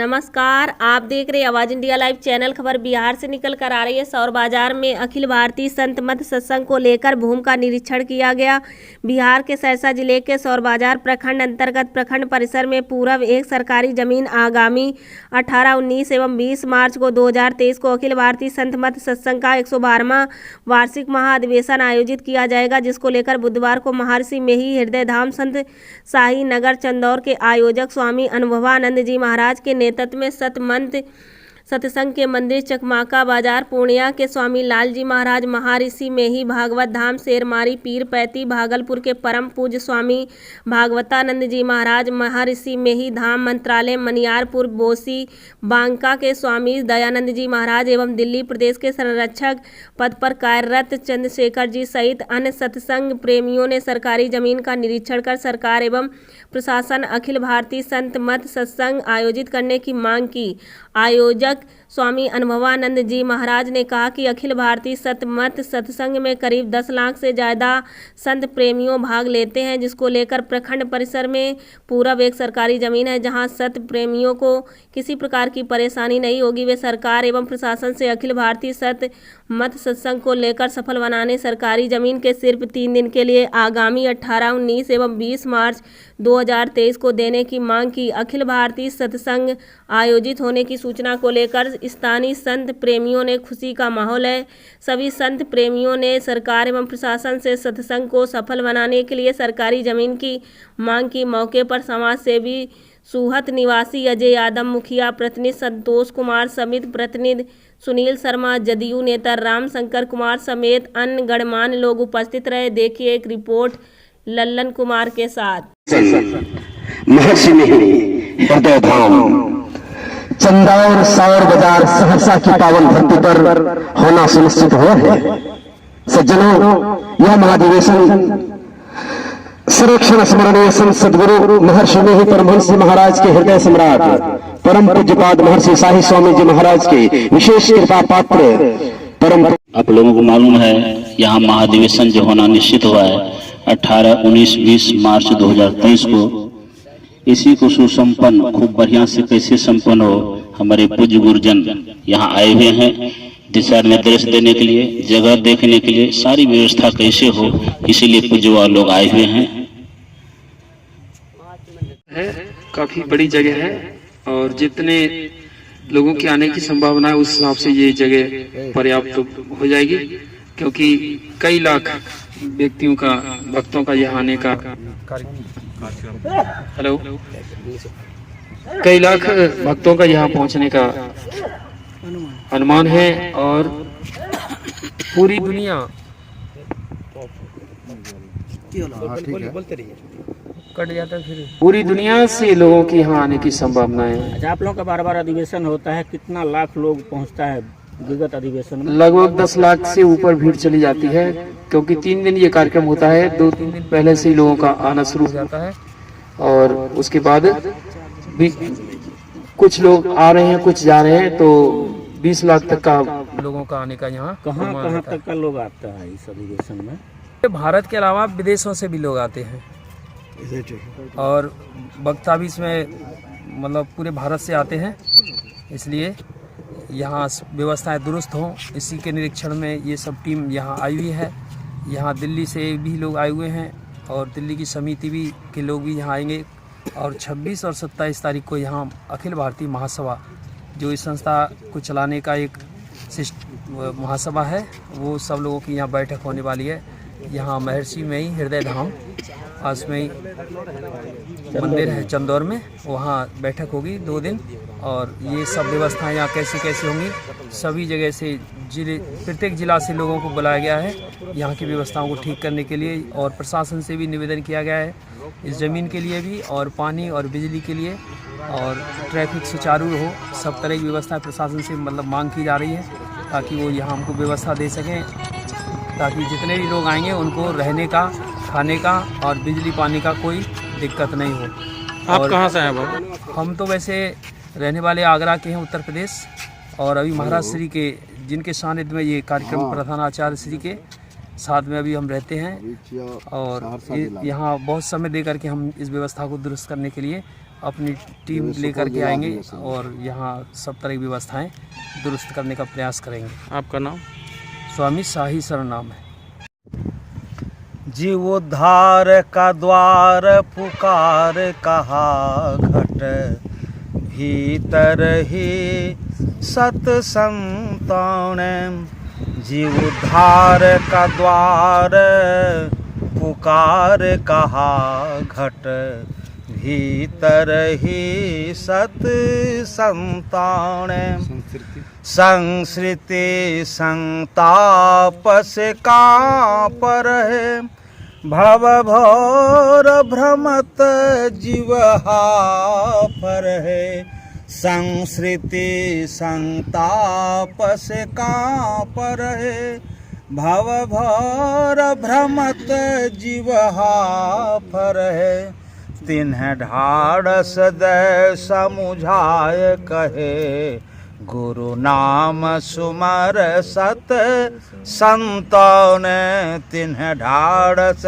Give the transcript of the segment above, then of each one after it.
नमस्कार, आप देख रहे हैं आवाज इंडिया लाइव चैनल। खबर बिहार से निकल कर आ रही है। सौर बाजार में अखिल भारतीय संत मत सत्संग को लेकर भूमि का निरीक्षण किया गया। बिहार के सहरसा जिले के सौर बाजार प्रखंड अंतर्गत प्रखंड परिसर में पूर्व एक सरकारी जमीन आगामी 18, 19 एवं 20 मार्च को 2023 को अखिल भारतीय संत मत सत्संग का 112वां वार्षिक महाअधिवेशन आयोजित किया जाएगा, जिसको लेकर बुधवार को महर्षि मेही हृदय धाम संत शाही नगर चंदौर के आयोजक स्वामी अनुभवानंद जी महाराज के नेतृत्व में सतमंत सत्संग के मंदिर चकमाका बाजार पूर्णिया के स्वामी लाल जी महाराज महर्षि मेही भागवत धाम शेरमारी पीर पैती भागलपुर के परम पूज्य स्वामी भागवतानंद जी महाराज महर्षि मेही धाम मंत्रालय मनियारपुर बोसी बांका के स्वामी दयानंद जी महाराज एवं दिल्ली प्रदेश के संरक्षक पद पर कार्यरत चंद्रशेखर जी सहित अन्य सत्संग प्रेमियों ने सरकारी जमीन का निरीक्षण कर सरकार एवं प्रशासन अखिल भारतीय संत मत सत्संग आयोजित करने की मांग की। आयोजक स्वामी अनुभवानंद जी महाराज ने कहा कि अखिल भारतीय संत मत सत्संग में करीब 10 लाख से ज़्यादा संत प्रेमियों भाग लेते हैं, जिसको लेकर प्रखंड परिसर में पूरब एक सरकारी जमीन है जहां संत प्रेमियों को किसी प्रकार की परेशानी नहीं होगी। वे सरकार एवं प्रशासन से अखिल भारतीय संत मत सत्संग को लेकर सफल बनाने सरकारी जमीन के सिर्फ 3 दिन के लिए आगामी 18, 19 एवं 20 मार्च 2023 को देने की मांग की। अखिल भारतीय सत्संग आयोजित होने की सूचना को लेकर स्थानीय संत प्रेमियों ने खुशी का माहौल है। सभी संत प्रेमियों ने सरकार एवं प्रशासन से सत्संग को सफल बनाने के लिए सरकारी जमीन की मांग की। मौके पर समाज सेवी सूहत निवासी अजय यादव, मुखिया प्रतिनिधि संतोष कुमार समित प्रतिनिधि सुनील शर्मा, जदयू नेता राम शंकर कुमार समेत अन्य गणमान्य लोग उपस्थित रहे। देखिए एक रिपोर्ट लल्लन कुमार के साथ। महर्षि मेही हृदय धाम चंदौर सौर बाजार सहरसा की पावन धरती पर होना सुनिश्चित हुआ है। सज्जनों, यह महाधिवेशन संरक्षण स्मरणीय संत सदगुरु महर्षि मेही परमहंस महाराज के हृदय सम्राट परम पूज्यपाद महर्षि शाही स्वामी जी महाराज के विशेष कृपा पात्र परम। आप लोगों को मालूम है यहाँ महाधिवेशन जो होना निश्चित हुआ है 18, 19, 20 मार्च 2023 को। इसी को सुसंपन्न खूब बढ़िया से कैसे संपन्न हो, हमारे पूज्य गुरुजन यहाँ आए हुए हैं दिशा निर्देश देने के लिए, जगह देखने के लिए, सारी व्यवस्था कैसे हो, इसीलिए पूज्य लोग आए हुए हैं। काफी बड़ी जगह है और जितने लोगों के आने की संभावना है उस हिसाब से ये जगह पर्याप्त हो जाएगी, क्योंकि कई लाख व्यक्तियों का भक्तों का यहाँ आने का कई लाख भक्तों का यहाँ पहुँचने का अनुमान है और पूरी दुनिया कट जाता है फिर पूरी दुनिया से लोगों की यहाँ आने की संभावना है। अच्छा, आप लोगों का बार-बार अधिवेशन होता है, कितना लाख लोग पहुँचता है विगत अधिवेशन में? लगभग 10 लाख से ऊपर भीड़ चली जाती है, क्योंकि 3 दिन ये कार्यक्रम होता है। 2-3 दिन पहले से ही लोगों का आना शुरू हो जाता है और उसके बाद भी कुछ लोग आ रहे हैं, कुछ जा रहे हैं, तो 20 लाख तक का लोगों का आने का यहाँ कहाँ तक का लोग आता है इस अधिवेशन में? भारत के अलावा विदेशों से भी लोग आते हैं और वक्ता भी इसमें मतलब पूरे भारत से आते हैं, इसलिए यहाँ व्यवस्थाएं दुरुस्त हों, इसी के निरीक्षण में ये सब टीम यहाँ आई हुई है। यहाँ दिल्ली से भी लोग आए हुए हैं और दिल्ली की समिति भी के लोग भी यहाँ आएंगे और 26 और 27 तारीख को यहाँ अखिल भारतीय महासभा, जो इस संस्था को चलाने का एक महासभा है, वो सब लोगों की यहाँ बैठक होने वाली है। यहाँ महर्षि मेही हृदय धाम पास में ही मंदिर है चंदौर में, वहाँ बैठक होगी 2 दिन और ये सब व्यवस्थाएं यहाँ कैसे कैसे होंगी, सभी जगह से प्रत्येक जिला से लोगों को बुलाया गया है यहाँ की व्यवस्थाओं को ठीक करने के लिए और प्रशासन से भी निवेदन किया गया है इस ज़मीन के लिए भी और पानी और बिजली के लिए और ट्रैफिक सुचारू हो, सब तरह की व्यवस्था प्रशासन से मतलब मांग की जा रही है ताकि वो यहाँ हमको व्यवस्था दे सकें, ताकि जितने भी लोग आएंगे उनको रहने का, खाने का और बिजली पानी का कोई दिक्कत नहीं हो। आप कहाँ से आए बाबू? हम तो वैसे रहने वाले आगरा के हैं, उत्तर प्रदेश, और अभी महाराज श्री के जिनके सानिध्य में ये कार्यक्रम प्रधानाचार्य श्री के साथ में अभी हम रहते हैं और यहाँ बहुत समय दे करके हम इस व्यवस्था को दुरुस्त करने के लिए अपनी टीम लेकर के आएंगे और यहाँ सब तरह की व्यवस्थाएं दुरुस्त करने का प्रयास करेंगे। आपका नाम? स्वामी शाही शरण नाम है। जीवोद्धार का द्वार पुकार कहा घट भीतर ही सतसंतान। जीवोद्धार का द्वार पुकार कहा घट भीतर ही सतसंतान। संस्कृति संताप से काँप रहे भव भोर भ्रमत जीवहा पर है। संस्कृति संताप से काँप रहे भव भोर भ्रमत जीवहा पर है। तिन्ह ढाढ़स दय समुझाय कहे गुरु नाम सुमर सत संतन। तिन्ह ढाढ़स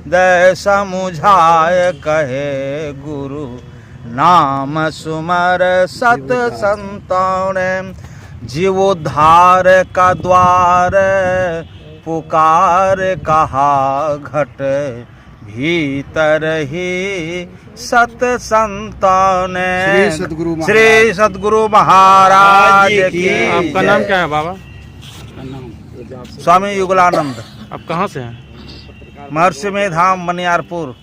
दय समुझाय कहे गुरु नाम सुमर सत संतन। जीवोद्धार का द्वार पुकार कहा घट भीतर ही सत संतान। श्री सद्गुरु महाराज की। आपका नाम क्या है बाबा? स्वामी युगलानंद। आप कहाँ से हैं? महर्षि में धाम बनियारपुर।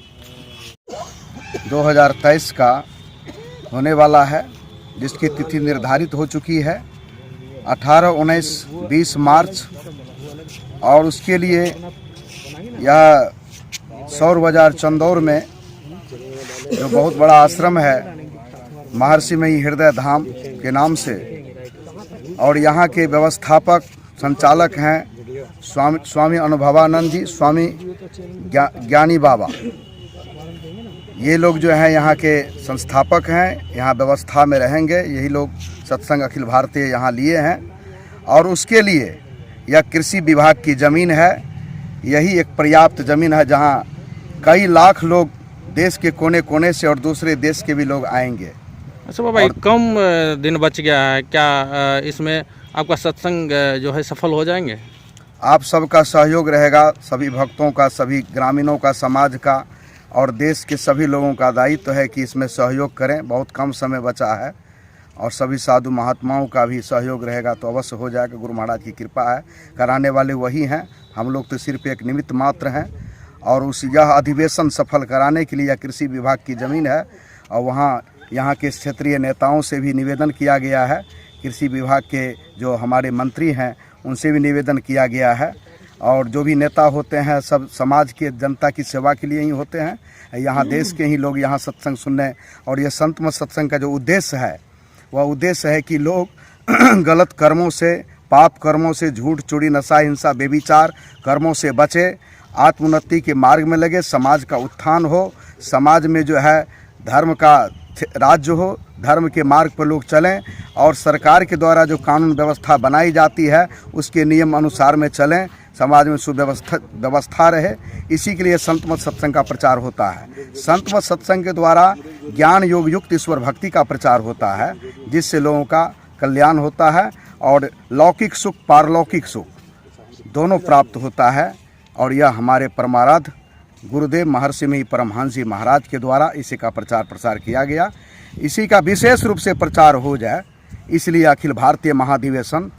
2023 का होने वाला है, जिसकी तिथि निर्धारित हो चुकी है 18, 19, 20 मार्च। और उसके लिए यह सौर बाजार चंदौर में जो बहुत बड़ा आश्रम है महर्षि में हृदय धाम के नाम से, और यहाँ के व्यवस्थापक संचालक हैं स्वामी अनुभवानंद जी, स्वामी ज्ञानी बाबा। ये लोग जो हैं यहाँ के संस्थापक हैं, यहाँ व्यवस्था में रहेंगे। यही लोग सत्संग अखिल भारतीय यहाँ लिए हैं। और उसके लिए यह कृषि विभाग की ज़मीन है। यही एक पर्याप्त ज़मीन है जहाँ कई लाख लोग देश के कोने कोने से और दूसरे देश के भी लोग आएंगे। अच्छा बाबा, कम दिन बच गया है, क्या इसमें आपका सत्संग जो है सफल हो जाएंगे? आप सबका सहयोग रहेगा, सभी भक्तों का, सभी ग्रामीणों का, समाज का और देश के सभी लोगों का दायित्व है कि इसमें सहयोग करें। बहुत कम समय बचा है और सभी साधु महात्माओं का भी सहयोग रहेगा तो अवश्य हो जाएगा। गुरु महाराज की कृपा है, कराने वाले वही हैं, हम लोग तो सिर्फ एक निमित्त मात्र हैं। और उस यह अधिवेशन सफल कराने के लिए यह कृषि विभाग की ज़मीन है और वहाँ यहाँ के क्षेत्रीय नेताओं से भी निवेदन किया गया है। कृषि विभाग के जो हमारे मंत्री हैं उनसे भी निवेदन किया गया है। और जो भी नेता होते हैं सब समाज के, जनता की सेवा के लिए ही होते हैं। यहाँ देश के ही लोग यहाँ सत्संग सुनने, और यह संत मत सत्संग का जो उद्देश्य है वह उद्देश्य है कि लोग गलत कर्मों से, पाप कर्मों से, झूठ, चोरी, नशा, हिंसा, बेविचार कर्मों से बचे, आत्मोन्नति के मार्ग में लगे, समाज का उत्थान हो, समाज में जो है धर्म का राज्य हो, धर्म के मार्ग पर लोग चलें और सरकार के द्वारा जो कानून व्यवस्था बनाई जाती है उसके नियम अनुसार में चलें, समाज में सुव्यवस्था रहे। इसी के लिए संत मत सत्संग का प्रचार होता है। संत मत सत्संग के द्वारा ज्ञान योग युक्त ईश्वर भक्ति का प्रचार होता है, जिससे लोगों का कल्याण होता है और लौकिक सुख, पारलौकिक सुख दोनों प्राप्त होता है। और यह हमारे परमाराध्य गुरुदेव महर्षि में परमहंस जी महाराज के द्वारा इसी का प्रचार प्रसार किया गया। इसी का विशेष रूप से प्रचार हो जाए, इसलिए अखिल भारतीय महाधिवेशन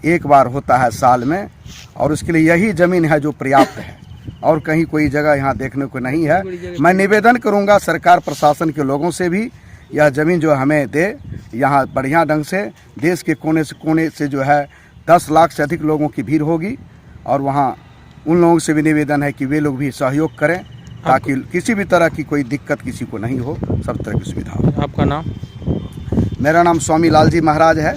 एक बार होता है साल में, और उसके लिए यही ज़मीन है जो पर्याप्त है और कहीं कोई जगह यहाँ देखने को नहीं है। मैं निवेदन करूँगा सरकार प्रशासन के लोगों से भी यह ज़मीन जो हमें दे, यहाँ बढ़िया ढंग से देश के कोने से जो है 10 लाख से अधिक लोगों की भीड़ होगी, और वहाँ उन लोगों से भी निवेदन है कि वे लोग भी सहयोग करें ताकि किसी भी तरह की कोई दिक्कत किसी को नहीं हो, सब तरह की सुविधा हो। आपका नाम? मेरा नाम स्वामी लाल जी महाराज है।